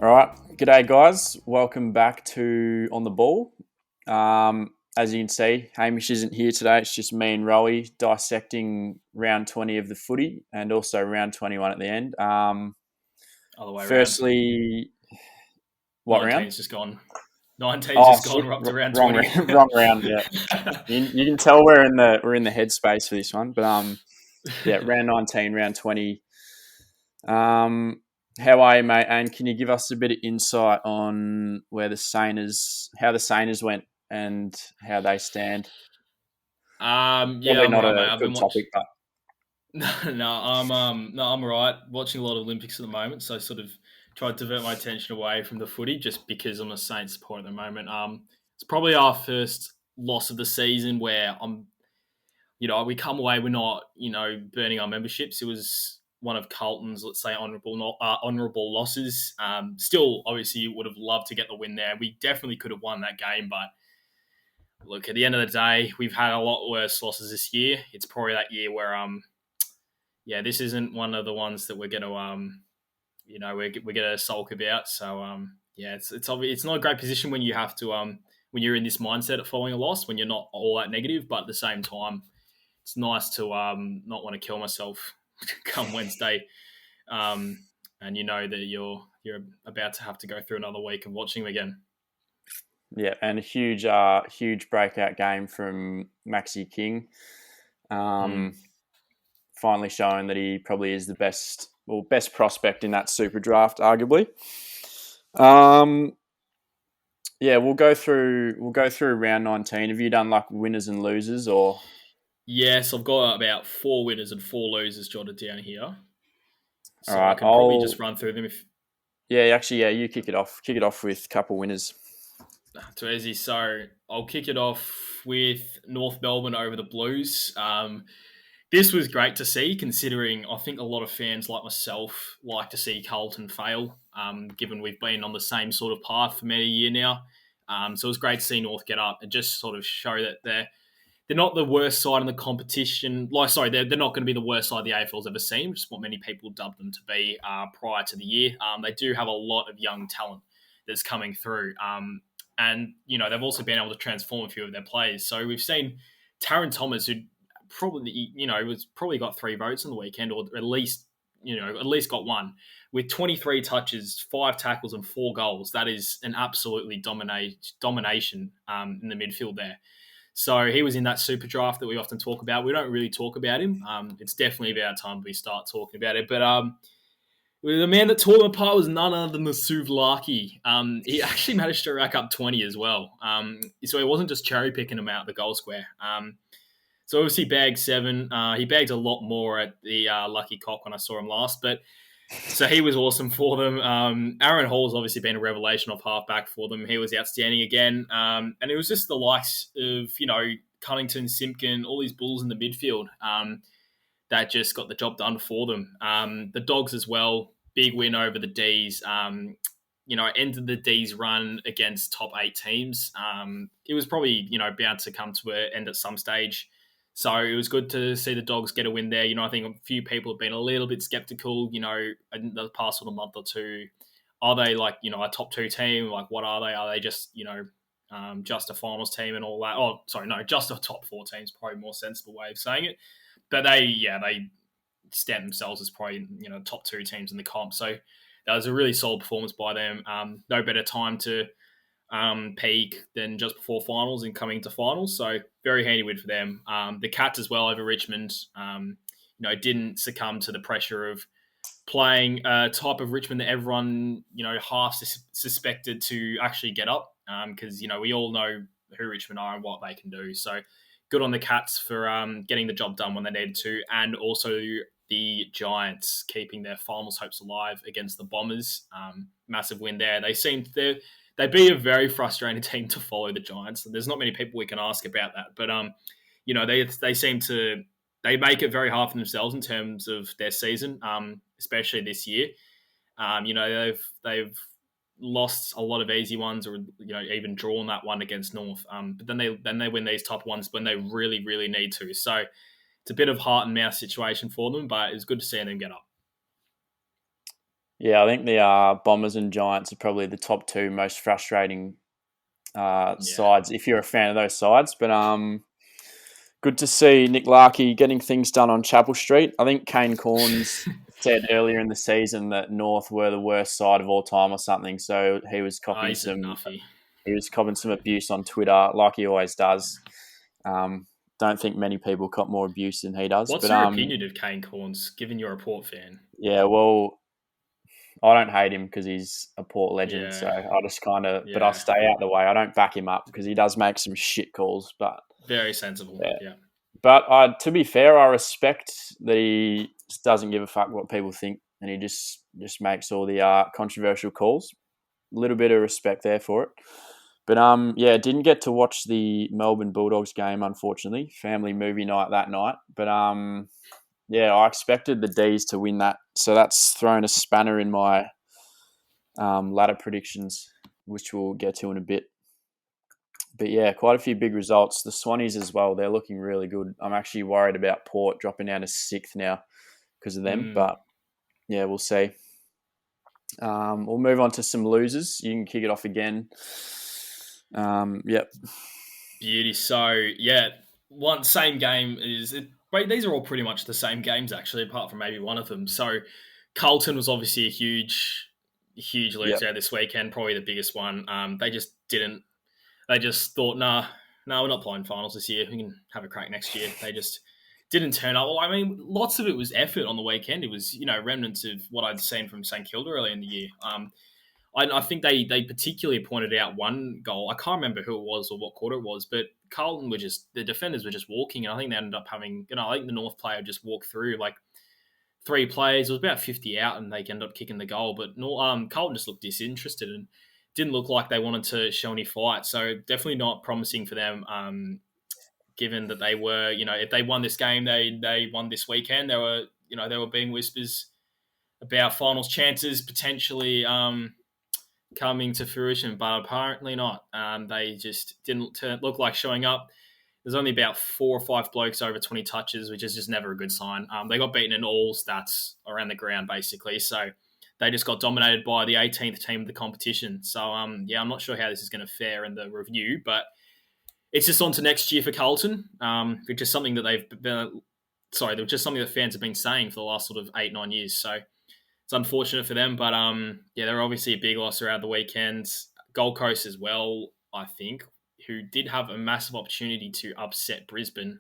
All right. G'day, guys. Welcome back to On the Ball. As you can see, Hamish isn't here today. It's just me and Rowey dissecting round 20 of the footy and also round 21 at the end. Other way around. Firstly, what round? 19's just gone. 19's Oh, just gone. shit. We're up to round Wrong, 20. wrong round. Yeah, you can tell we're in the headspace for this one. But yeah, round 19, round 20. How are you, mate? And can you give us a bit of insight on how the Saners went and how they stand? Yeah, Probably I'm not right, mate. a I've good been watching. topic, but No, I'm right. Watching a lot of Olympics at the moment, so I sort of tried to divert my attention away from the footy just because I'm a Saints supporter at the moment. It's probably our first loss of the season where we come away, we're not, burning our memberships. It was one of Carlton's, let's say, honourable losses. Still, obviously, you would have loved to get the win there. We definitely could have won that game, but look, at the end of the day, we've had a lot worse losses this year. It's probably that year where, this isn't one of the ones that we're going to, we're going to sulk about. So, it's not a great position when you have to, when you're in this mindset of following a loss, when you're not all that negative, but at the same time, it's nice to not want to kill myself come Wednesday, and you know that you're about to have to go through another week of watching them again. yeah, and a huge breakout game from Maxi King. Finally showing that he probably is the best prospect in that super draft, arguably. Yeah, we'll go through round 19. Have you done like winners and losers or? Yes, I've got about 4 winners and 4 losers jotted down here, All so I right, can probably just run through them if you kick it off. Kick it off with a couple winners. too easy. So I'll kick it off with North Melbourne over the Blues. This was great to see, considering I think a lot of fans like myself like to see Carlton fail, given we've been on the same sort of path for many years now. So it was great to see North get up and just sort of show that they're not the worst side in the competition. They're not going to be the worst side the AFL's ever seen, which is what many people dubbed them to be prior to the year. They do have a lot of young talent that's coming through. And, they've also been able to transform a few of their players. So we've seen Taron Thomas, who probably, was probably got 3 votes on the weekend, or at least got one, with 23 touches, 5 tackles, and 4 goals. That is an absolutely domination in the midfield there. So he was in that super draft that we often talk about. We don't really talk about him. It's definitely about time we start talking about it. But the man that tore him apart was none other than the Suvlaki. He actually managed to rack up 20 as well. So he wasn't just cherry picking him out of the goal square. So obviously bagged 7. He bagged a lot more at the Lucky Cock when I saw him last. But so he was awesome for them. Aaron Hall's obviously been a revelation of halfback for them. He was outstanding again. And it was just the likes of, Cunnington, Simpkin, all these bulls in the midfield that just got the job done for them. The Dogs as well, big win over the Ds. Ended the D's run against top 8 teams. It was probably, bound to come to an end at some stage. So it was good to see the Dogs get a win there. I think a few people have been a little bit skeptical, in the past sort of month or two. Are they like, a top 2 team? Like, what are they? Are they just, just a finals team and all that? Oh, sorry, no, just a top 4 team is probably a more sensible way of saying it. But they stamp themselves as probably, top 2 teams in the comp. So that was a really solid performance by them. No better time to peak than just before finals and coming to finals. So very handy win for them. The Cats as well over Richmond, didn't succumb to the pressure of playing a type of Richmond that everyone, half suspected to actually get up because, we all know who Richmond are and what they can do. So good on the Cats for getting the job done when they needed to, and also the Giants keeping their finals hopes alive against the Bombers. Massive win there. They'd be a very frustrating team to follow, the Giants. There's not many people we can ask about that. But, they seem to they make it very hard for themselves in terms of their season, especially this year. They've lost a lot of easy ones, or even drawn that one against North. But then they win these top ones when they really, really need to. So it's a bit of heart and mouth situation for them, but it's good to see them get up. Yeah, I think the Bombers and Giants are probably the top two most frustrating Yeah. sides if you're a fan of those sides. But good to see Nick Larkey getting things done on Chapel Street. I think Kane Corns said earlier in the season that North were the worst side of all time or something. So Oh, he's a nuffy. he was copping some abuse on Twitter, like he always does. Don't think many people cop more abuse than he does. What's But your opinion of Kane Corns, given you're a Port fan? yeah, well, I don't hate him because he's a Port legend. So Yeah. I just kind of, but I'll Yeah. stay out the way. I don't back him up because he does make some shit calls. But Very sensible. yeah, Yeah. but to be fair, I respect that he just doesn't give a fuck what people think, and he just makes all the controversial calls. A little bit of respect there for it. But yeah, didn't get to watch the Melbourne Bulldogs game, unfortunately. Family movie night that night. But yeah, I expected the D's to win that, so that's thrown a spanner in my ladder predictions, which we'll get to in a bit. But yeah, quite a few big results. The Swannies as well, they're looking really good. I'm actually worried about Port dropping down to sixth now because of them. Mm. But yeah, we'll see. We'll move on to some losers. You can kick it off again. Yep. Beauty. So yeah, one same game is it. Wait, these are all pretty much the same games actually, apart from maybe one of them. So Carlton was obviously a huge Yep. loser this weekend, probably the biggest one. They just didn't. They just thought, nah, we're not playing finals this year. We can have a crack next year. They just didn't turn up. Well, I mean, lots of it was effort on the weekend. It was, remnants of what I'd seen from St Kilda early in the year. I think they particularly pointed out one goal. I can't remember who it was or what quarter it was, but Carlton were just, the defenders were just walking, and I think they ended up having, I think the North player just walked through like three plays. It was about 50 out, and they ended up kicking the goal. But Carlton just looked disinterested and didn't look like they wanted to show any fight. So definitely not promising for them. Given that they were, if they won this game, they won this weekend. There were being whispers about finals chances potentially coming to fruition, but apparently not. They just didn't look like showing up. There's only about 4 or 5 blokes over 20 touches, which is just never a good sign. They got beaten in all stats around the ground, basically. So they just got dominated by the 18th team of the competition. So, yeah, I'm not sure how this is going to fare in the review, but it's just on to next year for Carlton, which is something that just something that fans have been saying for the last sort of 8-9 years. So it's unfortunate for them, but yeah, they're obviously a big loss around the weekend. Gold Coast as well, I think, who did have a massive opportunity to upset Brisbane,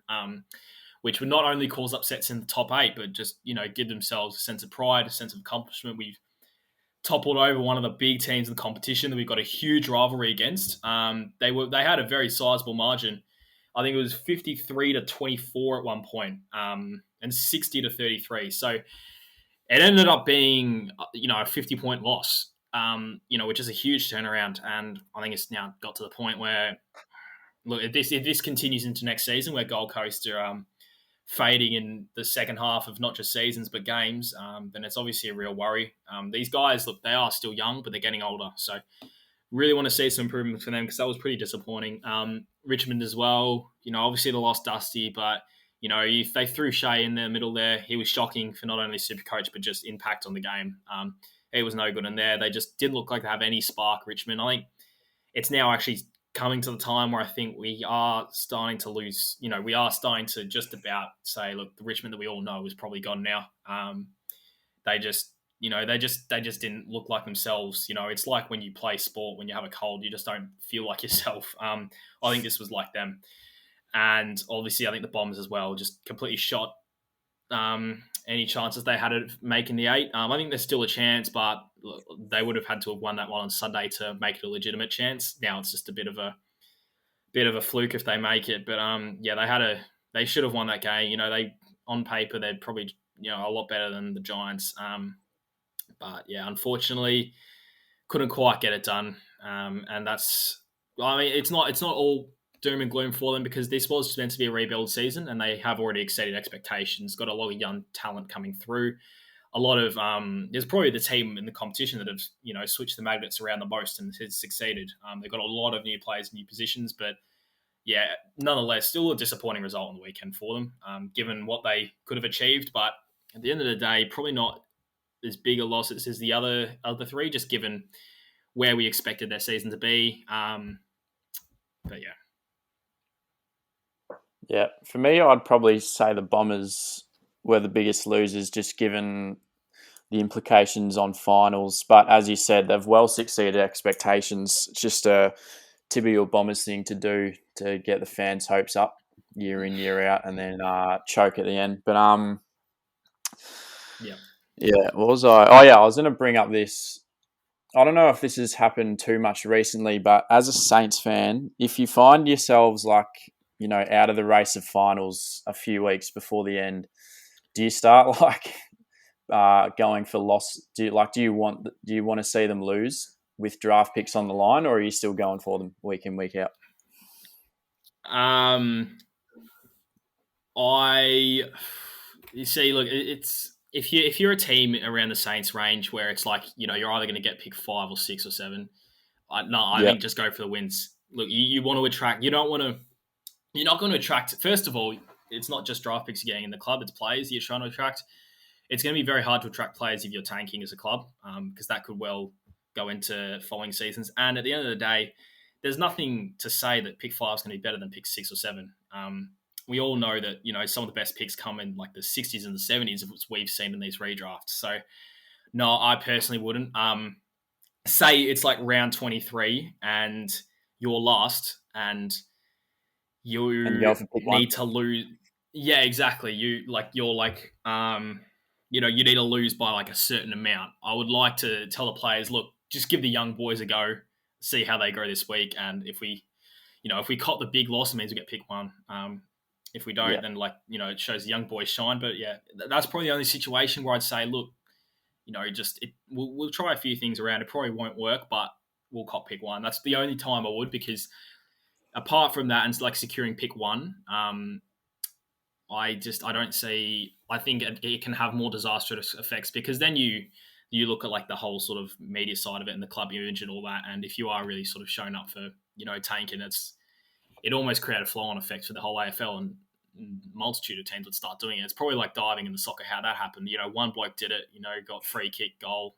which would not only cause upsets in the top 8, but just give themselves a sense of pride, a sense of accomplishment. We've toppled over one of the big teams in the competition that we've got a huge rivalry against. They had a very sizable margin. I think it was 53-24 at one point, and 60-33. So it ended up being a 50-point loss, which is a huge turnaround. And I think it's now got to the point where, look, if this continues into next season, where Gold Coast are fading in the second half of not just seasons but games, then it's obviously a real worry. These guys, look, they are still young, but they're getting older. So really want to see some improvement for them because that was pretty disappointing. Richmond as well, obviously they lost Dusty, but if they threw Shea in the middle there, he was shocking for not only SuperCoach but just impact on the game. He was no good in there. They just didn't look like they have any spark, Richmond. I think it's now actually coming to the time where I think we are starting to lose. We are starting to just about say, look, the Richmond that we all know is probably gone now. They just, they just didn't look like themselves. It's like when you play sport, when you have a cold, you just don't feel like yourself. I think this was like them, and obviously, I think the Bombers as well just completely shot any chances they had of making the 8. I think there's still a chance, but they would have had to have won that one on Sunday to make it a legitimate chance. Now it's just a bit of a fluke if they make it. But yeah, they should have won that game. They on paper they're probably a lot better than the Giants. But yeah, unfortunately, couldn't quite get it done. And that's, I mean, it's not all doom and gloom for them because this was meant to be a rebuild season and they have already exceeded expectations. Got a lot of young talent coming through. A lot of there's probably the team in the competition that have switched the magnets around the most and has succeeded. They've got a lot of new players, new positions, but yeah, nonetheless, still a disappointing result on the weekend for them, given what they could have achieved. But at the end of the day, probably not as big a loss as the other three, just given where we expected their season to be. But yeah. Yeah, for me, I'd probably say the Bombers were the biggest losers, just given the implications on finals. But as you said, they've well succeeded expectations. It's just a typical Bombers thing to do to get the fans' hopes up year in, year out, and then choke at the end. But Yeah. yeah, what was I? Oh yeah, I was going to bring up this. I don't know if this has happened too much recently, but as a Saints fan, if you find yourselves like, out of the race of finals a few weeks before the end, do you start like going for loss? Do you want to see them lose with draft picks on the line, or are you still going for them week in, week out? You see, look, it's if you're a team around the Saints range where it's like you're either going to get pick 5 or 6 or 7. I Yeah, think just go for the wins. Look, you want to attract. You don't want to. You're not going to attract. First of all, it's not just draft picks you're getting in the club; it's players you're trying to attract. It's going to be very hard to attract players if you're tanking as a club, because that could well go into following seasons. And at the end of the day, there's nothing to say that pick 5 is going to be better than pick 6 or 7. We all know that some of the best picks come in like the 60s and the 70s, as we've seen in these redrafts. So no, I personally wouldn't. Say it's like round 23 and you're last and and go you for pick one. need to lose. Yeah, exactly. You need to lose by like a certain amount. I would like to tell the players, look, just give the young boys a go, see how they go this week, and if we caught the big loss, it means we get pick 1. If we don't, Yeah, then it shows the young boys shine. But yeah, that's probably the only situation where I'd say, look, we'll try a few things around. It probably won't work, but we'll cop pick 1. That's the only time I would, because apart from that and like securing pick 1, I don't see. I think it can have more disastrous effects, because then you look at like the whole sort of media side of it and the club image and all that, and if you are really sort of shown up for tanking, it almost creates a flow-on effect for the whole AFL, and multitude of teams would start doing it. It's probably like diving in the soccer, how that happened. One bloke did it, got free kick, goal.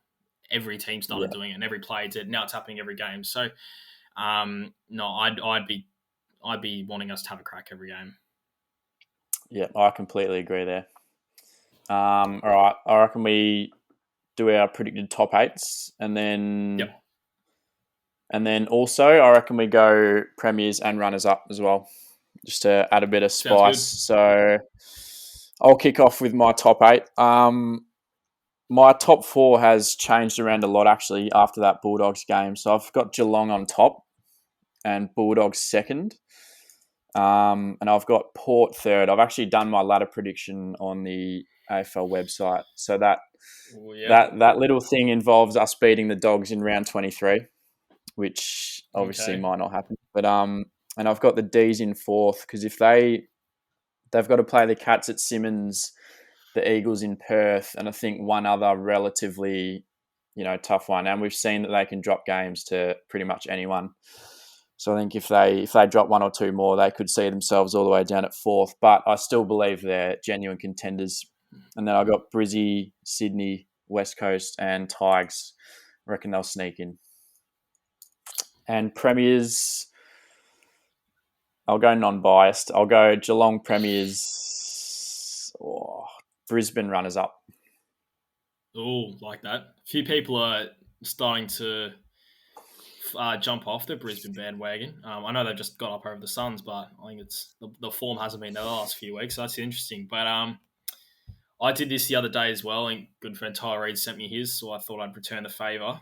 Every team started yeah, doing it, and every player did. Now it's happening every game. So, no, I'd be wanting us to have a crack every game. yeah. I completely agree there. All right, I reckon we do our predicted top 8s, and then Yep, also I reckon we go premiers and runners up as well, just to add a bit of sounds spice. good. So I'll kick off with my top 8. My top 4 has changed around a lot actually after that Bulldogs game. So I've got Geelong on top and Bulldogs second. And I've got Port third. I've actually done my ladder prediction on the AFL website. So Yep. that little thing involves us beating the Dogs in round 23, which obviously Okay. might not happen. But and I've got the D's in fourth, because if they've got to play the Cats at Simmons, the Eagles in Perth, and I think one other relatively tough one. And we've seen that they can drop games to pretty much anyone. So I think if they drop 1 or 2 more, they could see themselves all the way down at fourth. But I still believe they're genuine contenders. And then I got Brizzy, Sydney, West Coast, and Tigers. I reckon they'll sneak in. And premiers, I'll go non-biased. I'll go Geelong premiers, or Brisbane runners up. Oh, like that. A few people are starting to jump off the Brisbane bandwagon. I know they've just got up over the Suns, but I think it's the form hasn't been there the last few weeks, so that's interesting. But I did this the other day as well, and good friend Tyler Reid sent me his, so I thought I'd return the favour.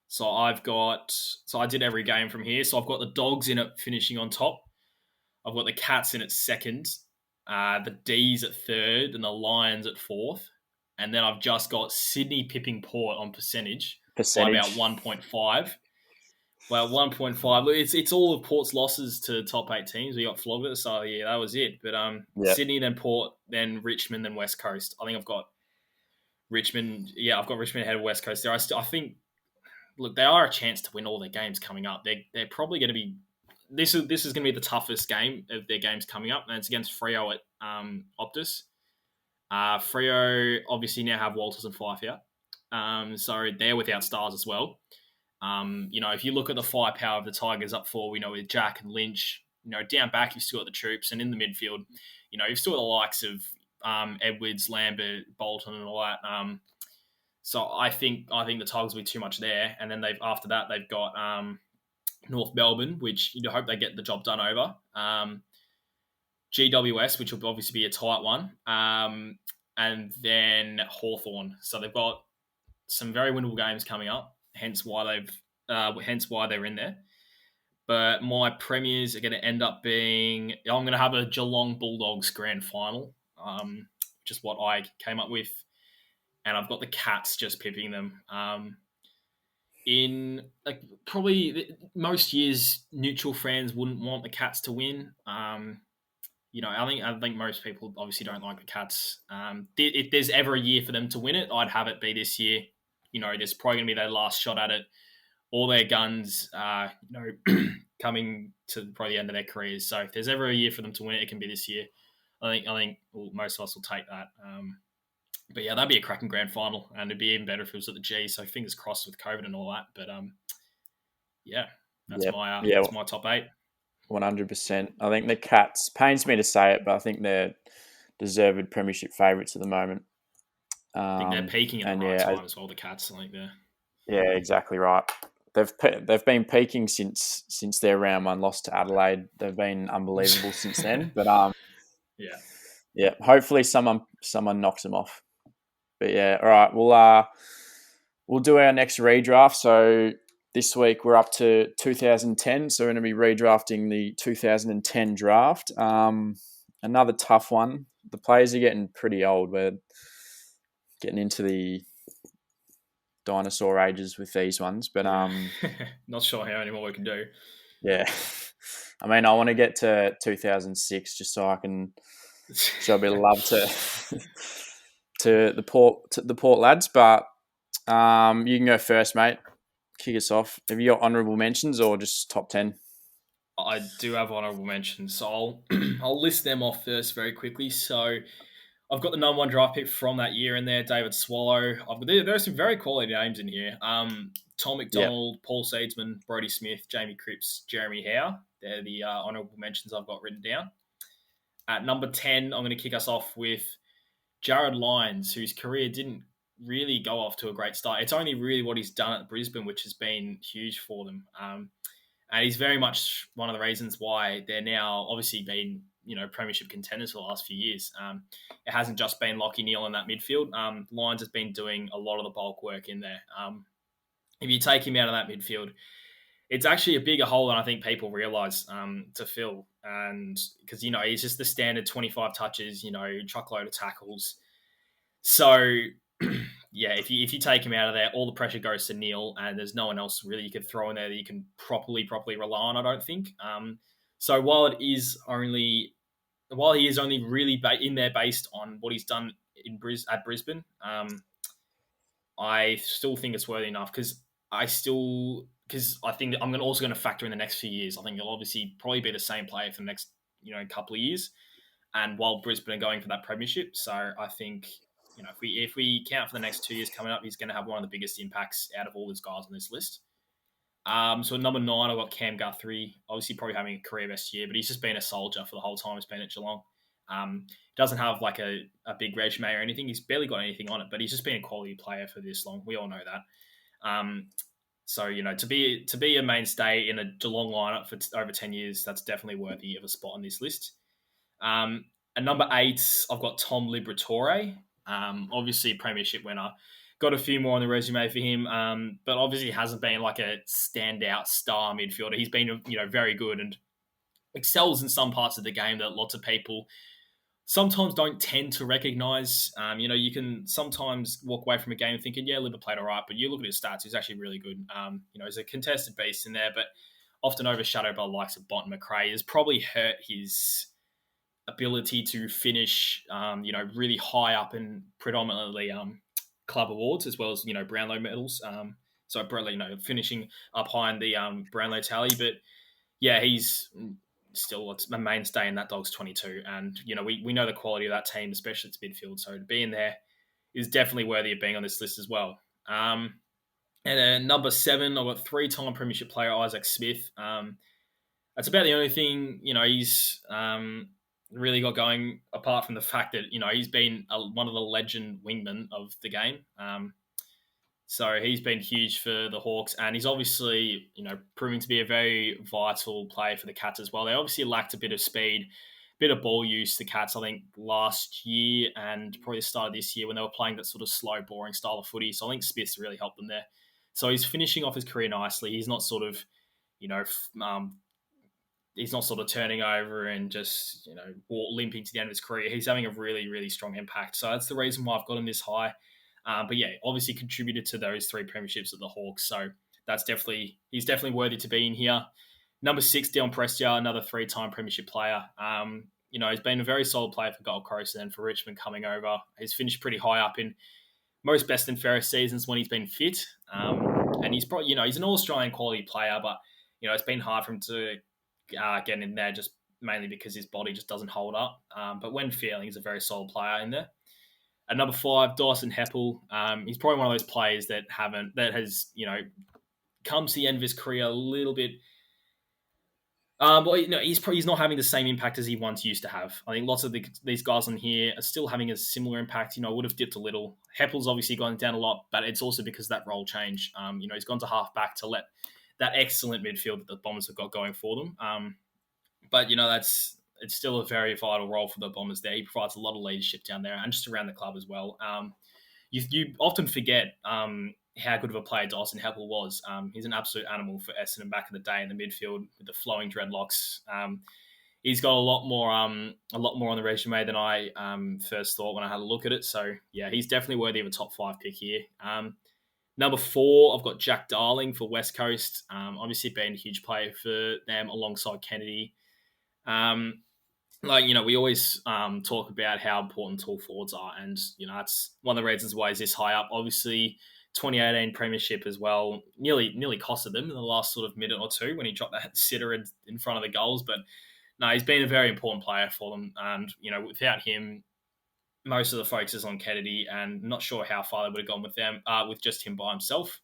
So I did every game from here. So I've got the Dogs in it finishing on top. I've got the Cats in at second, the D's at third, and the Lions at fourth. And then I've just got Sydney pipping Port on percentage by about Percentage. 1.5. Well, 1.5. Look, it's all of Port's losses to top 8 teams. We got flogged at the start of the year. That was it. But Yeah. Sydney, then Port, then Richmond, then West Coast. I think I've got Richmond. Yeah, I've got Richmond ahead of West Coast there. I think, look, they are a chance to win all their games coming up. They're probably going to be. This is going to be the toughest game of their games coming up, and it's against Freo at Optus. Freo obviously now have Walters and Fife out. So they're without stars as well. If you look at the firepower of the Tigers up forward, with Jack and Lynch, down back, you've still got the troops, and in the midfield, you've still got the likes of Edwards, Lambert, Bolton, and all that. So I think the Tigers will be too much there, and then after that they've got North Melbourne, which you hope they get the job done over. GWS, which will obviously be a tight one, and then Hawthorn. So they've got some very winnable games coming up, hence why they're in there. But my premiers are going to end up being, I'm going to have a Geelong Bulldogs grand final, just what I came up with, and I've got the Cats just pipping them. In probably most years, neutral fans wouldn't want the Cats to win. I think most people obviously don't like the Cats. If there's ever a year for them to win it, I'd have it be this year. There's probably going to be their last shot at it. All their guns, coming to probably the end of their careers. So if there's ever a year for them to win it, it can be this year. I think most of us will take that. But yeah, that'd be a cracking grand final, and it'd be even better if it was at the G. So fingers crossed with COVID and all that. But that's my top 8. 100%. I think the Cats, pains me to say it, but I think they're deserved premiership favourites at the moment. I think they're peaking at the right time as well, the Cats. I think they're... Yeah, exactly right. They've been peaking since their round 1 loss to Adelaide. They've been unbelievable since then. But yeah. Hopefully someone knocks them off. But yeah, all right. We'll do our next redraft. So this week we're up to 2010. So we're going to be redrafting the 2010 draft. Another tough one. The players are getting pretty old. We're getting into the dinosaur ages with these ones, but not sure how any more we can do. Yeah, I mean, I want to get to 2006 just so I can show a bit of love to the Port lads. But you can go first, mate. Kick us off. Have you got honourable mentions or just top 10? I do have honourable mentions, so I'll list them off first very quickly. So I've got the number 1 draft pick from that year in there, David Swallow. There are some very quality names in here. Tom McDonald, Paul Seedsman, Brodie Smith, Jamie Cripps, Jeremy Howe. They're the honourable mentions I've got written down. At number 10, I'm going to kick us off with Jared Lyons, whose career didn't really go off to a great start. It's only really what he's done at Brisbane, which has been huge for them. And he's very much one of the reasons why they're now obviously been premiership contenders for the last few years. It hasn't just been Lachie Neale in that midfield. Lyons has been doing a lot of the bulk work in there. If you take him out of that midfield, it's actually a bigger hole than I think people realise to fill. And because, he's just the standard 25 touches, truckload of tackles. So, yeah, if you take him out of there, all the pressure goes to Neale, and there's no one else really you could throw in there that you can properly rely on, I don't think. So while he is only really in there based on what he's done at Brisbane, I still think it's worthy enough because I think that I'm also going to factor in the next few years. I think he'll obviously probably be the same player for the next couple of years, and while Brisbane are going for that premiership, so I think if we count for the next 2 years coming up, he's going to have one of the biggest impacts out of all these guys on this list. So at number 9, I've got Cam Guthrie, obviously probably having a career best year, but he's just been a soldier for the whole time he's been at Geelong. Doesn't have like a big resume or anything. He's barely got anything on it, but he's just been a quality player for this long. We all know that. So, to be a mainstay in a Geelong lineup for over 10 years, that's definitely worthy of a spot on this list. At number 8, I've got Tom Liberatore, obviously premiership winner. Got a few more on the resume for him, but obviously hasn't been like a standout star midfielder. He's been, very good and excels in some parts of the game that lots of people sometimes don't tend to recognise. You can sometimes walk away from a game thinking, yeah, Libba played all right, but you look at his stats, he's actually really good. He's a contested beast in there, but often overshadowed by the likes of Bont and McRae. Has probably hurt his ability to finish, really high up in predominantly club awards as well as Brownlow medals. Finishing up high in the Brownlow tally. But yeah, he's still it's a mainstay in that Dogs 22. And, we know the quality of that team, especially its midfield. So to be in there is definitely worthy of being on this list as well. And then number 7, I've got 3-time premiership player Isaac Smith. That's about the only thing, he's really got going, apart from the fact that, he's been one of the legend wingmen of the game. So he's been huge for the Hawks, and he's obviously, proving to be a very vital player for the Cats as well. They obviously lacked a bit of speed, bit of ball use, the Cats, I think, last year and probably the start of this year when they were playing that sort of slow, boring style of footy. So I think Smith's really helped them there. So he's finishing off his career nicely. He's not sort of, he's not sort of turning over and just, limping to the end of his career. He's having a really, really strong impact. So that's the reason why I've got him this high. But yeah, obviously contributed to those 3 premierships at the Hawks. So he's definitely worthy to be in here. Number 6, Dion Prestia, another 3-time premiership player. He's been a very solid player for Gold Coast and then for Richmond coming over. He's finished pretty high up in most best and fairest seasons when he's been fit. And he's probably, he's an all-Australian quality player, but, it's been hard for him to get in there just mainly because his body just doesn't hold up. But when feeling, he's a very solid player in there. At number 5, Dyson Heppel. He's probably one of those players that has come to the end of his career a little bit. But he's not having the same impact as he once used to have. I think lots of these guys on here are still having a similar impact. Would have dipped a little. Heppel's obviously gone down a lot, but it's also because of that role change. He's gone to half-back to let that excellent midfield that the Bombers have got going for them. But it's still a very vital role for the Bombers there. He provides a lot of leadership down there and just around the club as well. You often forget how good of a player Dyson Heppel was. He's an absolute animal for Essendon back in the day in the midfield with the flowing dreadlocks. He's got a lot more on the resume than I first thought when I had a look at it. So yeah, he's definitely worthy of a top 5 pick here. Number 4, I've got Jack Darling for West Coast. Obviously being a huge player for them alongside Kennedy. We always talk about how important tall forwards are, and that's one of the reasons why he's this high up. Obviously, 2018 premiership as well nearly costed them in the last sort of minute or two when he dropped that sitter in front of the goals. But no, he's been a very important player for them, and without him, most of the focus is on Kennedy, and not sure how far they would have gone with them with just him by himself.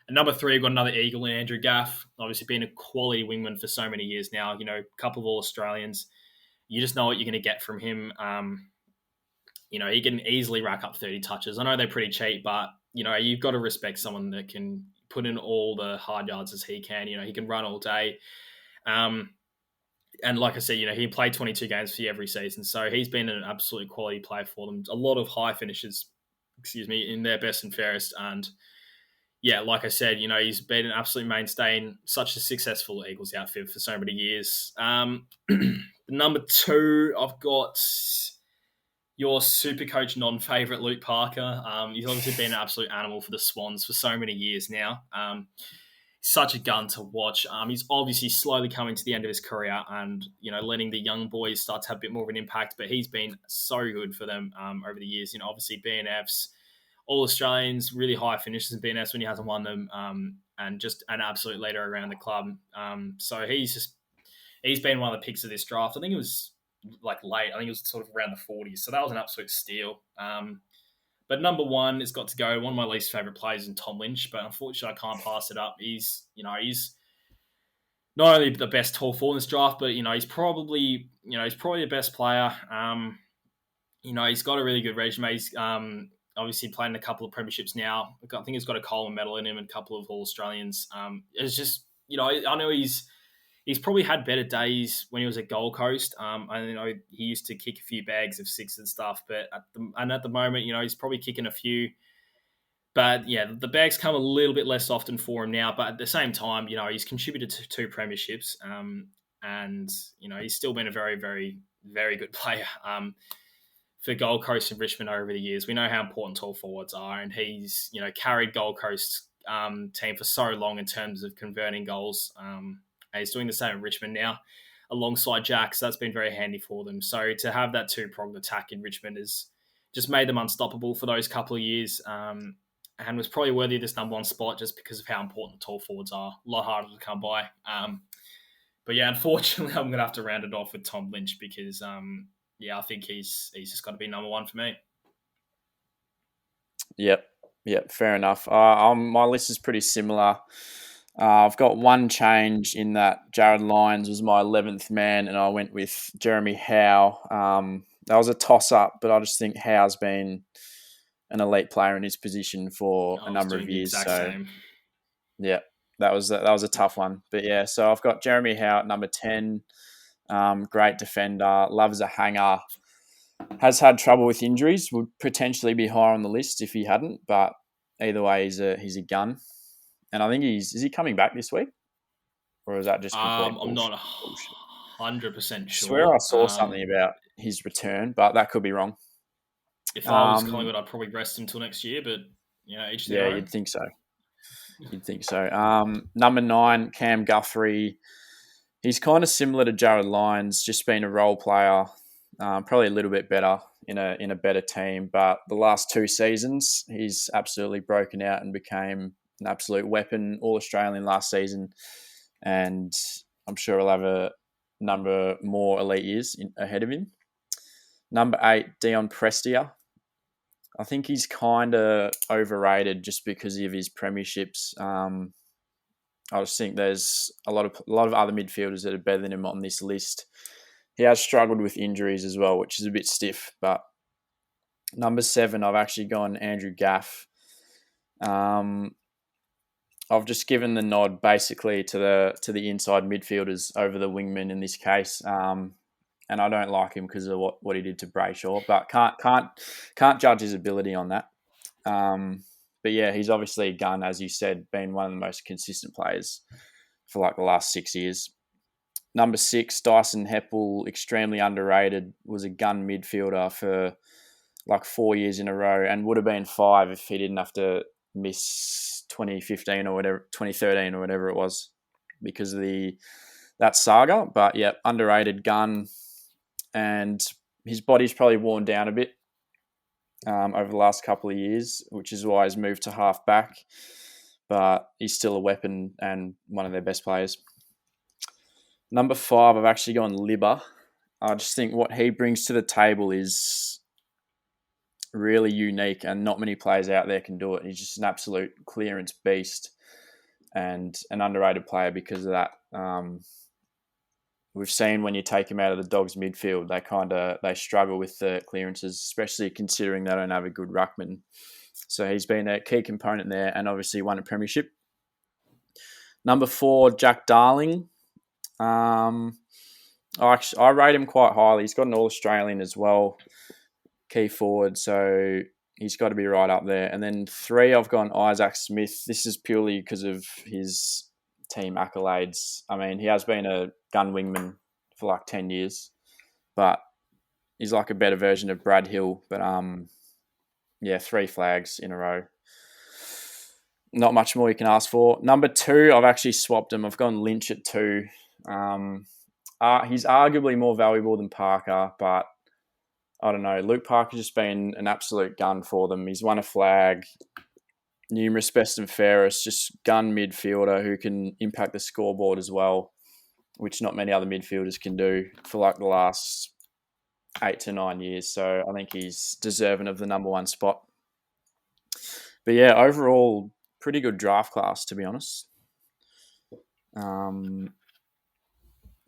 And number 3, we've got another Eagle in Andrew Gaff. Obviously, been a quality wingman for so many years now. A couple of All-Australians. You just know what you're going to get from him. He can easily rack up 30 touches. I know they're pretty cheap, but, you've got to respect someone that can put in all the hard yards as he can. He can run all day. And like I said, he played 22 games for you every season. So he's been an absolute quality player for them. A lot of high finishes, in their best and fairest. And yeah, like I said, he's been an absolute mainstay in such a successful Eagles outfit for so many years. Number 2, I've got your SuperCoach non-favourite, Luke Parker. He's obviously been an absolute animal for the Swans for so many years now. Such a gun to watch. He's obviously slowly coming to the end of his career and, letting the young boys start to have a bit more of an impact, but he's been so good for them over the years. Obviously BNFs, all Australians, really high finishes in BNFs when he hasn't won them, and just an absolute leader around the club. So he's been one of the picks of this draft. I think it was late. I think it was sort of around the 40s. So that was an absolute steal. But number 1 has got to go. One of my least favourite players in Tom Lynch, but unfortunately I can't pass it up. He's not only the best tall forward in this draft, but he's probably the best player. He's got a really good resume. He's obviously playing a couple of premierships now. I think he's got a Coleman medal in him and a couple of All Australians. It's just I know he's probably had better days when he was at Gold Coast. I he used to kick a few bags of 6 and stuff, but at the moment, he's probably kicking a few. But yeah, the bags come a little bit less often for him now. But at the same time, he's contributed to 2 premierships, and he's still been a very, very, very good player for Gold Coast and Richmond over the years. We know how important tall forwards are, and he's carried Gold Coast team for so long in terms of converting goals. And he's doing the same at Richmond now alongside Jack, so that's been very handy for them. So to have that 2-pronged attack in Richmond has just made them unstoppable for those couple of years, and was probably worthy of this number 1 spot just because of how important tall forwards are. A lot harder to come by. But yeah, unfortunately, I'm going to have to round it off with Tom Lynch because, I think he's just got to be number one for me. Yep, fair enough. My list is pretty similar. I've got one change in that Jared Lyons was my 11th man, and I went with Jeremy Howe. That was a toss-up, but I just think Howe's been an elite player in his position for a I was number of doing the years. exact So, same. yeah, that was a tough one. But, yeah, so I've got Jeremy Howe at number 10. Great defender, loves a hanger. Has had trouble with injuries. Would potentially be higher on the list if he hadn't, but either way, he's a gun. And I think is he coming back this week, or is that just complete I'm not bullshit? 100% I swear I sure. saw something about his return, but that could be wrong. If I was Um, Collingwood, I'd probably rest him till next year, but each their yeah, own. you'd think so. Number 9, Cam Guthrie. He's kind of similar to Jared Lyons, just being a role player, probably a little bit better in a better team. But the last 2 seasons, he's absolutely broken out and became an absolute weapon. All Australian last season, and I'm sure he'll have a number more elite years ahead of him. Number 8, Dion Prestia. I think he's kind of overrated just because of his premierships. I just think there's a lot of other midfielders that are better than him on this list. He has struggled with injuries as well, which is a bit stiff. But number 7, I've actually gone Andrew Gaff. I've just given the nod basically to the inside midfielders over the wingmen in this case. And I don't like him because of what he did to Brayshaw, but can't judge his ability on that. But yeah, he's obviously a gun, as you said, been one of the most consistent players for like the last 6 years. Number 6, Dyson Heppel, extremely underrated, was a gun midfielder for like 4 years in a row, and would have been 5 if he didn't have to miss 2015 or whatever, 2013 or whatever it was, because of that saga. But yeah, underrated gun, and his body's probably worn down a bit over the last couple of years, which is why he's moved to half back. But he's still a weapon and one of their best players. Number 5, I've actually gone Libba. I just think what he brings to the table is really unique, and not many players out there can do it. He's just an absolute clearance beast and an underrated player because of that. We've seen when you take him out of the Dogs midfield, they struggle with the clearances, especially considering they don't have a good ruckman. So he's been a key component there, and obviously won a premiership. Number 4, Jack Darling. I rate him quite highly. He's got an All-Australian as well, key forward, so he's got to be right up there. And then 3, I've gone Isaac Smith. This is purely because of his team accolades. I mean, he has been a gun wingman for like 10 years, but he's like a better version of Brad Hill. But 3 flags in a row. Not much more you can ask for. Number 2, I've actually swapped him. I've gone Lynch at 2. He's arguably more valuable than Parker, but I don't know. Luke Parker's just been an absolute gun for them. He's won a flag, numerous best and fairest, just gun midfielder who can impact the scoreboard as well, which not many other midfielders can do for like the last 8 to 9 years. So I think he's deserving of the number 1 spot. But yeah, overall, pretty good draft class, to be honest.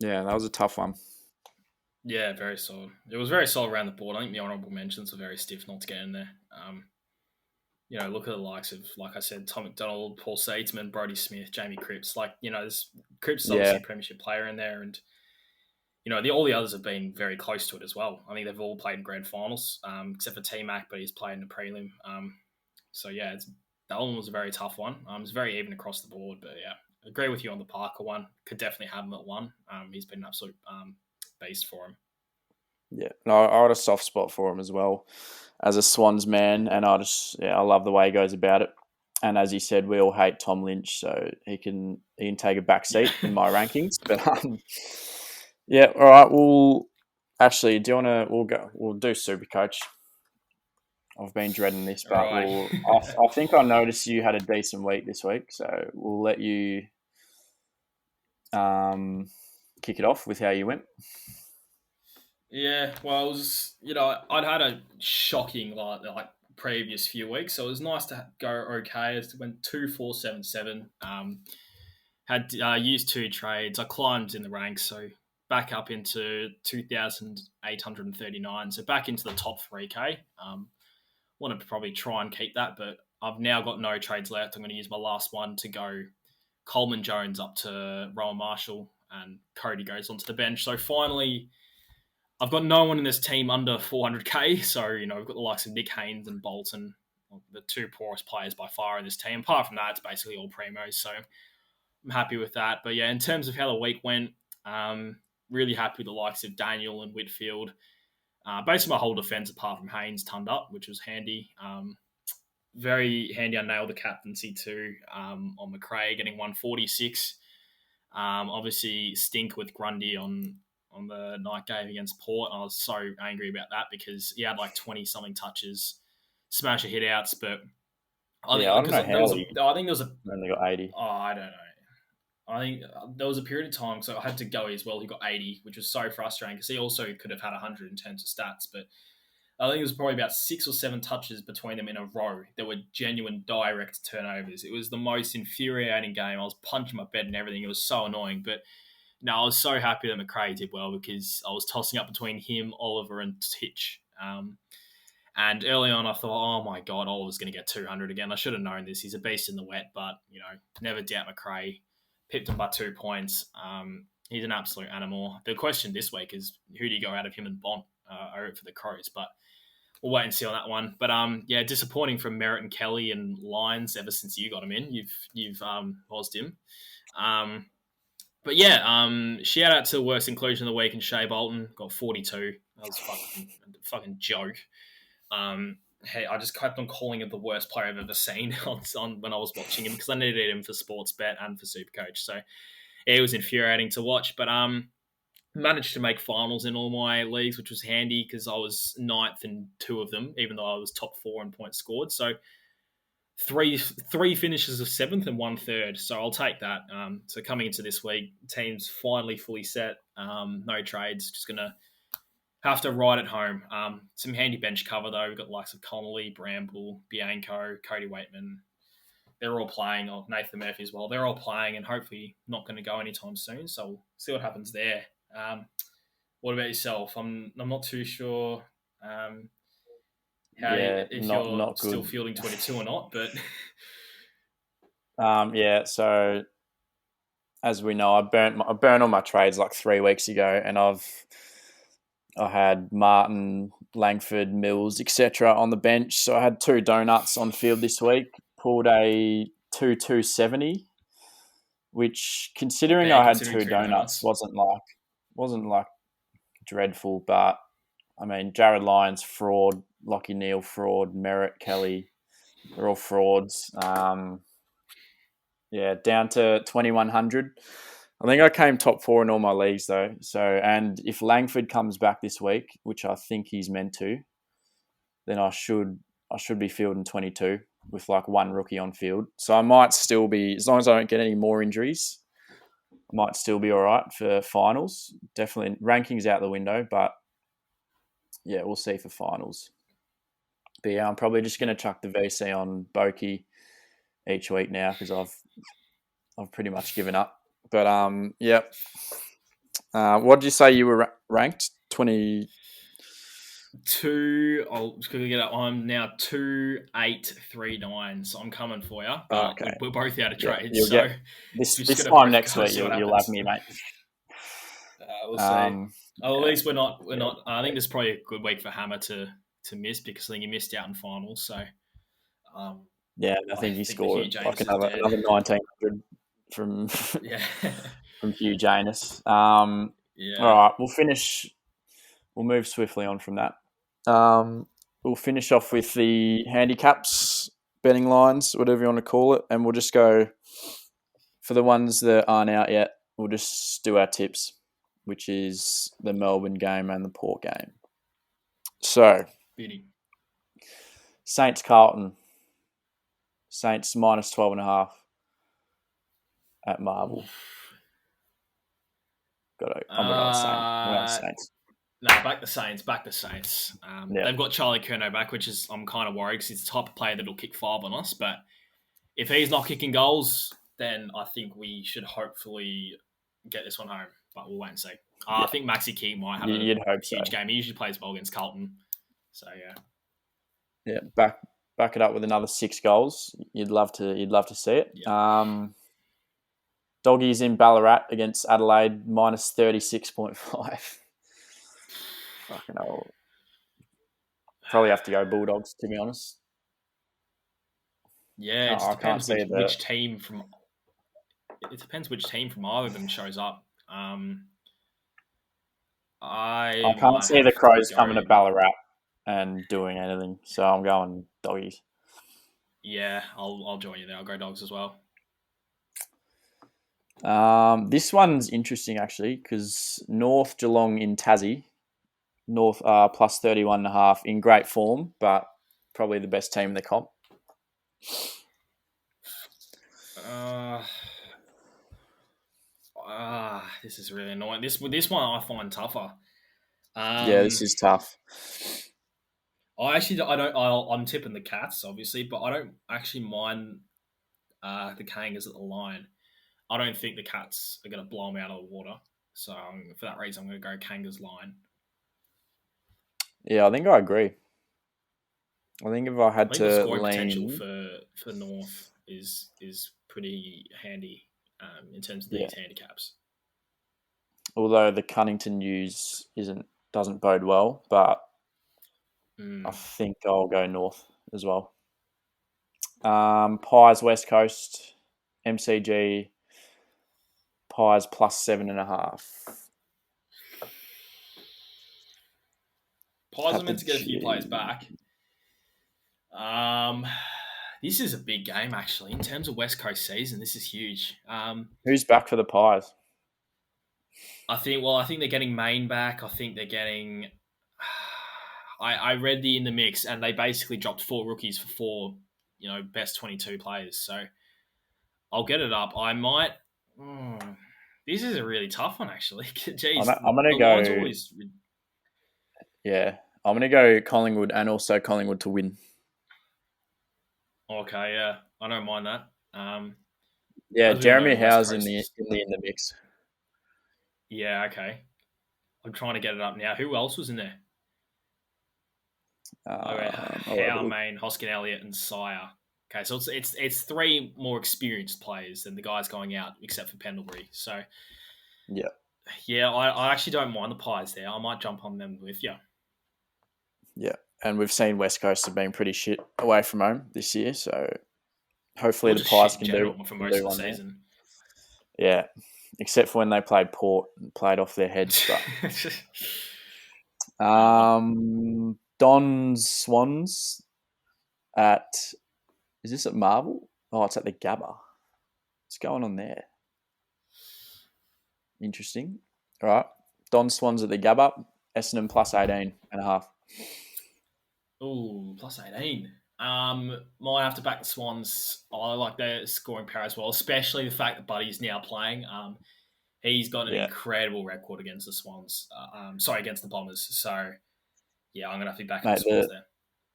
That was a tough one. Yeah, very solid. It was very solid around the board. I think the honourable mentions were very stiff not to get in there. Look at the likes of, like I said, Tom McDonald, Paul Seatsman, Brodie Smith, Jamie Cripps. Cripps is obviously a premiership player in there, and all the others have been very close to it as well. I think they've all played in grand finals, except for T-Mac, but he's played in the prelim. That one was a very tough one. It's very even across the board, but yeah, agree with you on the Parker one. Could definitely have him at 1. He's been an absolute beast for him. Yeah, no, I had a soft spot for him as well as a Swans man, and I love the way he goes about it. And as you said, we all hate Tom Lynch, so he can take a back seat in my rankings. But all right. Do you want to? We'll do SuperCoach. I've been dreading this, but Right. I think I noticed you had a decent week this week, so we'll let you kick it off with how you went. Yeah, well, it was, I'd had a shocking like previous few weeks, so it was nice to go okay. It went 2-4-7-7. Had used 2 trades. I climbed in the ranks, so back up into 2,839. So back into the top 3K. Want to probably try and keep that, but I've now got no trades left. I'm going to use my last one to go Coleman Jones up to Rowan Marshall, and Cody goes onto the bench. So finally, I've got no one in this team under 400k. So, we've got the likes of Nick Haynes and Bolton, the 2 poorest players by far in this team. Apart from that, it's basically all primos. So I'm happy with that. But yeah, in terms of how the week went, really happy with the likes of Daniel and Whitfield. Basically, my whole defence, apart from Haynes, turned up, which was handy. Very handy. I nailed the captaincy too on McRae, getting 146. Obviously, stink with Grundy on the night game against Port. I was so angry about that because he had like 20-something touches, smasher hit outs, but I don't know how I think there was a only got 80. Oh, I don't know. I think there was a period of time, so I had to go as well. He got 80, which was so frustrating because he also could have had 100 in terms of stats. But I think it was probably about 6 or 7 touches between them in a row that were genuine direct turnovers. It was the most infuriating game. I was punching my bed and everything. It was so annoying. But no, I was so happy that McRae did well because I was tossing up between him, Oliver, and Titch. And early on, I thought, oh my God, Oliver's going to get 200 again. I should have known this. He's a beast in the wet, but, never doubt McRae. Pipped him by 2 points. He's an absolute animal. The question this week is, who do you go out of him and Bont over for the Crows? But we'll wait and see on that one. But yeah, disappointing from Merritt and Kelly and Lyons ever since you got him in. You've paused him. But yeah, shout out to the worst inclusion of the week, and Shea Bolton got 42. That was fucking joke. Hey, I just kept on calling him the worst player I've ever seen on when I was watching him because I needed him for Sportsbet and for Supercoach. So yeah, it was infuriating to watch. But managed to make finals in all my leagues, which was handy because I was 9th in 2 of them, even though I was top 4 in points scored. So three finishes of 7th and 1 third. So I'll take that. So coming into this week, team's finally fully set. No trades. Just gonna have to ride at home. Some handy bench cover, though. We've got the likes of Connolly, Bramble, Bianco, Cody Waitman. They're all playing, or Nathan Murphy as well. They're all playing and hopefully not going to go anytime soon. So we'll see what happens there. What about yourself? I'm not too sure if you're still fielding 22 or not. But yeah, so as we know, I burned all my trades like 3 weeks ago, and I had Martin, Langford, Mills, etc. on the bench. So I had 2 donuts on field this week. Pulled a 2-2-70, which considering I had 2 donuts wasn't like dreadful. But I mean, Jared Lyons fraud, Lockie Neal fraud, Merritt, Kelly, they're all frauds. Yeah, down to 2,100. I think I came top 4 in all my leagues though. So, and if Langford comes back this week, which I think he's meant to, then I should be fielding 22 with like 1 rookie on field. So I might still be, as long as I don't get any more injuries, I might still be all right for finals. Definitely rankings out the window, but yeah, we'll see for finals. But yeah, I'm probably just going to chuck the VC on Boki each week now because I've pretty much given up. But yeah. What did you say you were ranked? 22. I'll just quickly get up. I'm now 2,839. So I'm coming for you. But okay. We're both out of trades. Yeah, so this time next week you'll have me, mate. We'll see. At least we're not. I think this is probably a good week for Hammer to miss because I think he missed out in finals. So yeah, I think he scored like another 1,900 from from Hugh Janus. All right, we'll move swiftly on from that. We'll finish off with the handicaps, betting lines, whatever you want to call it, and we'll just go for the ones that aren't out yet. We'll just do our tips, which is the Melbourne game and the Port game. So, Saints Carlton. Saints minus 12.5 at Marvel. I'm gonna go Saints. I'm going Uh, Saints. no, back the Saints. Back the Saints. Yeah, They've got Charlie Curnow back, which is I'm kind of worried because he's the type of player that'll kick five on us. But if he's not kicking goals, then I think we should hopefully get this one home. But we'll wait and see. yeah. I think Maxi King might have a You'd hope so. huge game. He usually plays well against Carlton. So yeah. Yeah, back it up with another 6 goals. You'd love to see it. Yeah. Doggies in Ballarat against Adelaide minus 36.5. Fucking hell. Probably have to go Bulldogs, to be honest. Yeah, it just I can't depends see which team from. It depends which team from either of them shows up. I I can't might see the have to Crows coming go. to Ballarat and doing anything. So I'm going Doggies. Yeah, I'll join you there. I'll go Dogs as well. This one's interesting actually because North Geelong in Tassie, North plus 31.5 in great form, but probably the best team in the comp. This is really annoying. This one I find tougher. Yeah, this is tough. I'm tipping the Cats obviously, but I don't actually mind the Kangas at the line. I don't think the Cats are going to blow them out of the water. So for that reason, I'm going to go Kangas line. Yeah, I think I agree. I think if I had I think the to scoring potential lean, for North is pretty handy in terms of yeah. these handicaps. Although the Cunnington news doesn't bode well, but I think I'll go North as well. Pies West Coast, MCG, Pies plus 7.5. Pies are At the meant to get a few players G. back. This is a big game actually in terms of West Coast season. This is huge. Who's back for the Pies? I think they're getting Maine back. I think they're getting. I read the in the mix, and they basically dropped 4 rookies for 4, best 22 players. So I'll get it up. I might. This is a really tough one, actually. Jeez, I'm gonna the line's go. always. Yeah, I'm gonna go Collingwood and also Collingwood to win. Okay, yeah, I don't mind that. Yeah, As we all know, Jeremy the West Howe's in the Coast. in the mix. Yeah, okay. I'm trying to get it up now. Who else was in there? I'll have a Howe, look. Main, Hoskin, Elliott, and Sire. Okay, so it's 3 more experienced players than the guys going out, except for Pendlebury. So Yeah, yeah, I actually don't mind the Pies there. I might jump on them with you. yeah, and we've seen West Coast have been pretty shit away from home this year, so hopefully Or the just shit Pies in can general for most of the one there. season. Yeah, except for when they played Port and played off their heads. But Don's Swans at is this at Marvel? Oh, it's at the Gabba. What's going on there? Interesting. All right, Don Swans at the Gabba. Essendon plus 18.5. Ooh, plus 18. Might have to back the Swans. I like their scoring power as well, especially the fact that Buddy's now playing. He's got an Yeah, incredible record against the Swans. Against the Bombers. So yeah, I'm gonna have to be backing the mate. Swans there.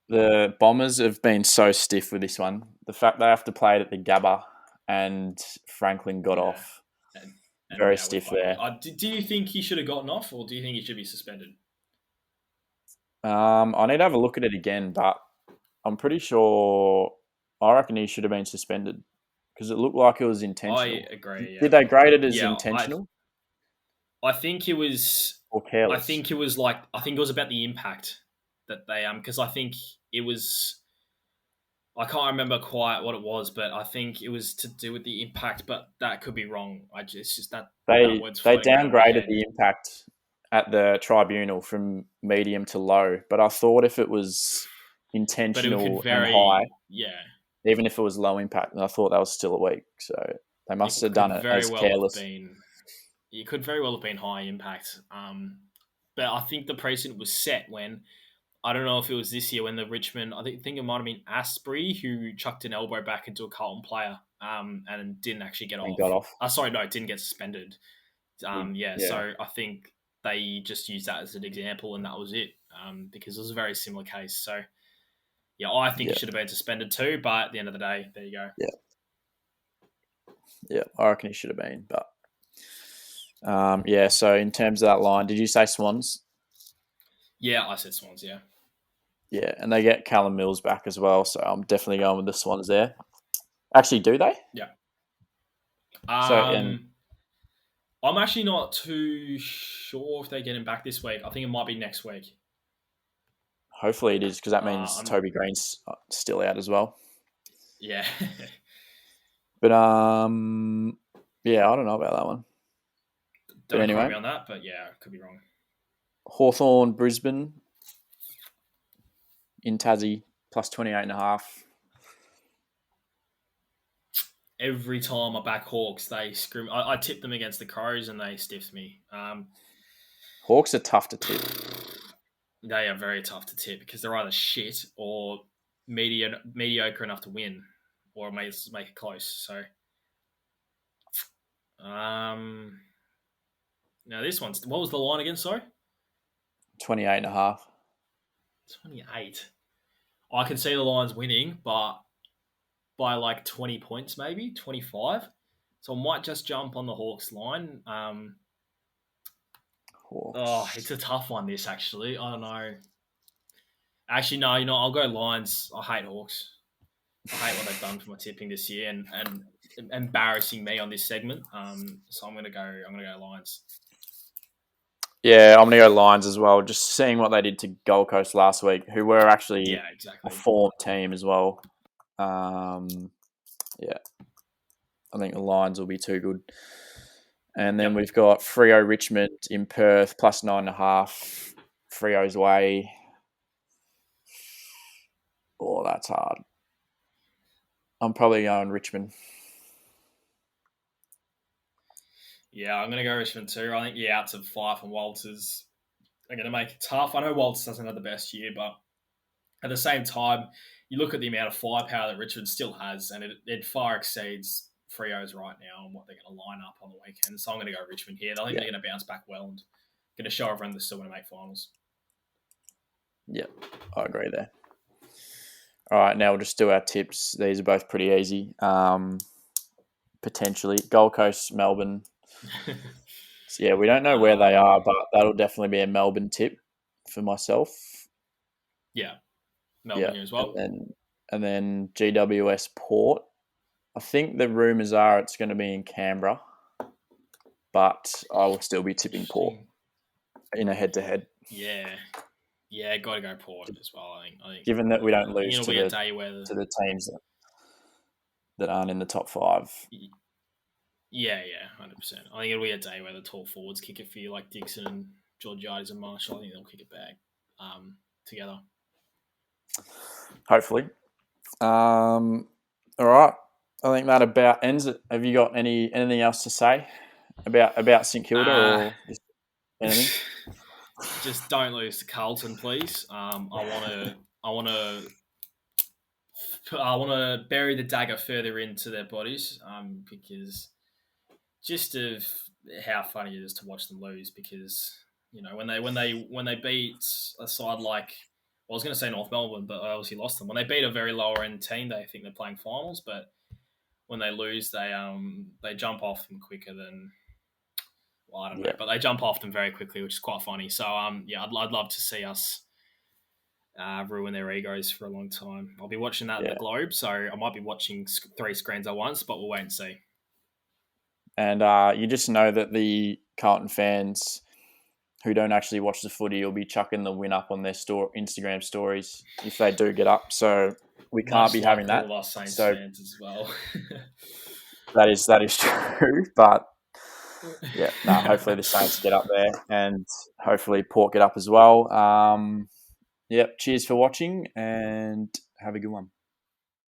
The Bombers have been so stiff with this one. The fact they have to play it at the Gabba and Franklin got Yeah, off and very now with stiff Buddy. there. Do you think he should have gotten off, or do you think he should be suspended? I need to have a look at it again, but I'm pretty sure I reckon he should have been suspended because it looked like it was I intentional. agree. Did Yeah, they grade it as yeah. intentional I think it was. or I careless? think it was like. I think it was about the impact that they because I think it was. I can't remember quite what it was, but I think it was to do with the impact. But that could be wrong. It's just that They word's they floating around in my downgraded head. the impact at the tribunal from medium to low, but I thought if it was But it could intentional and high, very yeah. even if it was low impact, I thought that was still a week. So they must It have could done it very as well have careless. been. It could very well have been high impact. But I think the precedent was set when I don't know if it was this year when the Richmond. I think it might have been Asprey who chucked an elbow back into a Carlton player. And didn't actually get And got off. off. Sorry, no, it didn't get suspended. Yeah. So I think they just used that as an example, and that was it, because it was a very similar case. So yeah, I think he Yeah. should have been suspended too. But at the end of the day, there you go. Yeah. Yeah. I reckon he should have been, but yeah. So in terms of that line, did you say Swans? Yeah, I said Swans. Yeah, Yeah, and they get Callum Mills back as well, so I'm definitely going with the Swans there. Actually, do they? yeah. So, and I'm actually not too sure if they get him back this week. I think it might be next week. hopefully it is because that means I'm Toby Green's still out as well. yeah. But yeah, I don't know about that one. But Don't quote anyway, me on that, but yeah, could be wrong. Hawthorn Brisbane in Tassie plus 28.5. Every time I back Hawks, they screw. I tip them against the Crows and they stiff me. Hawks are tough to tip. They are very tough to tip because they're either shit or mediocre enough to win, or make it close. So, now this one's what was the line again? Sorry, 28.5. 28. I can see the Lions winning, but by like 20 points, maybe 25. So I might just jump on the Hawks line. It's Hawks. a tough one. This actually, I don't know. Actually, no. I'll go Lions. I hate Hawks. I hate what they've done for my tipping this year, and embarrassing me on this segment. So I'm gonna go Lions. Yeah, I'm going to go Lions as well. Just seeing what they did to Gold Coast last week, who were actually Yeah, a exactly. form team as well. Yeah, I think the Lions will be too good. And then Yep. we've got Freo Richmond in Perth plus 9.5. Freo's way. Oh, that's hard. I'm probably going Richmond. Yeah, I'm gonna go Richmond too. I think outs of Fife and Walters are gonna make it tough. I know Walters doesn't have the best year, but at the same time, you look at the amount of firepower that Richmond still has, and it far exceeds Freo's right now and what they're going to line up on the weekend. So I'm going to go Richmond here. I think they're going to bounce back well and going to show everyone they're still going to make finals. Yeah, I agree there. All right, now we'll just do our tips. These are both pretty easy. Potentially Gold Coast, Melbourne. So yeah, we don't know where they are, but that'll definitely be a Melbourne tip for myself. Yeah, Melbourne here as well. And then GWS Port. I think the rumours are it's going to be in Canberra, but I will still be tipping Port in a head-to-head. Yeah, got to go Port as well. I think given that we don't lose it'll to be a day where to the teams that aren't in the top 5. Yeah, 100%. I think it'll be a day where the tall forwards kick it for you, like Dixon and Georgiades and Marshall. I think they'll kick it back together. Hopefully. All right. I think that about ends it. Have you got anything else to say about St Kilda or just anything? Just don't lose to Carlton, please. I want to bury the dagger further into their bodies, because just of how funny it is to watch them lose. Because when they beat a side like, I was going to say North Melbourne, but I obviously lost them. When they beat a very lower end team, they think they're playing finals, but when they lose, they jump off them quicker than. Well, I don't know, but they jump off them very quickly, which is quite funny. So, I'd love to see us ruin their egos for a long time. I'll be watching that at the Globe, so I might be watching 3 screens at once, but we'll wait and see. And you just know that the Carlton fans who don't actually watch the footy will be chucking the win up on their Instagram stories if they do get up. So we can't be having that. All of us Saints fans as well. that is true, but hopefully the Saints get up there and hopefully Port get up as well. Cheers for watching and have a good one.